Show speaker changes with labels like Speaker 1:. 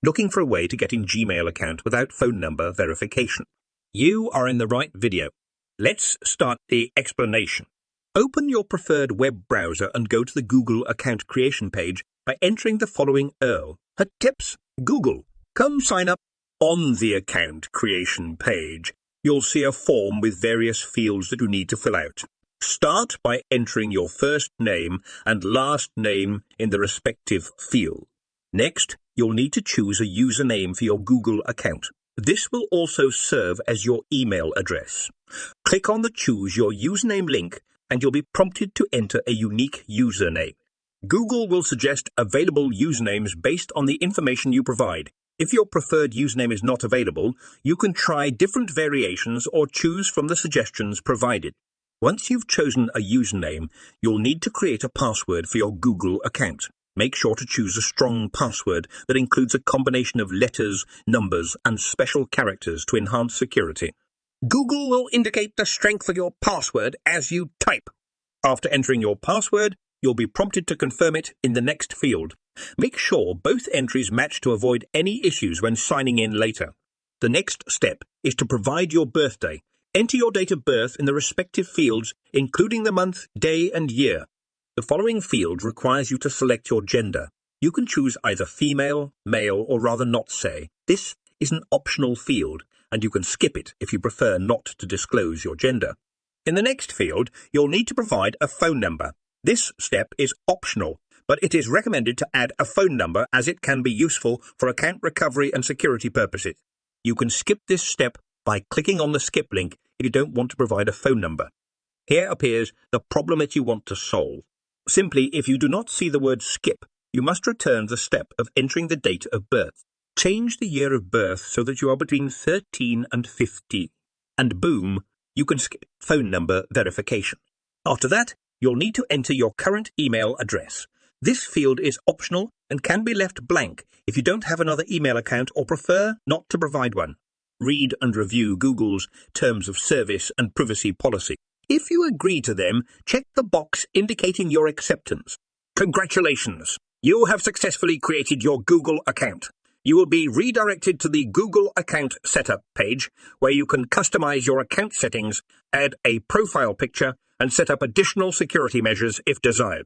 Speaker 1: Looking for a way to get in Gmail account without phone number verification? You are in the right video. Let's start the explanation. Open your preferred web browser and go to the Google account creation page by entering the following URL. Tips: Google. Come sign up. On the account creation page, you'll see a form with various fields that you need to fill out. Start by entering your first name and last name in the respective field. Next, you'll need to choose a username for your Google account. This will also serve as your email address. Click on the Choose Your Username link and you'll be prompted to enter a unique username. Google will suggest available usernames based on the information you provide. If your preferred username is not available, you can try different variations or choose from the suggestions provided. Once you've chosen a username, you'll need to create a password for your Google account. Make sure to choose a strong password that includes a combination of letters, numbers, and special characters to enhance security. Google will indicate the strength of your password as you type. After entering your password, you'll be prompted to confirm it in the next field. Make sure both entries match to avoid any issues when signing in later. The next step is to provide your birthday. Enter your date of birth in the respective fields, including the month, day, and year. The following field requires you to select your gender. You can choose either female, male, or rather not say. This is an optional field, and you can skip it if you prefer not to disclose your gender. In the next field, you'll need to provide a phone number. This step is optional, but it is recommended to add a phone number as it can be useful for account recovery and security purposes. You can skip this step by clicking on the skip link if you don't want to provide a phone number. Here appears the problem that you want to solve. Simply, if you do not see the word skip, you must return the step of entering the date of birth. Change the year of birth so that you are between 13 and 15. And boom, you can skip phone number verification. After that, you'll need to enter your current email address. This field is optional and can be left blank if you don't have another email account or prefer not to provide one. Read and review Google's Terms of Service and Privacy Policy. If you agree to them, check the box indicating your acceptance. Congratulations! You have successfully created your Google account. You will be redirected to the Google Account Setup page, where you can customize your account settings, add a profile picture, and set up additional security measures if desired.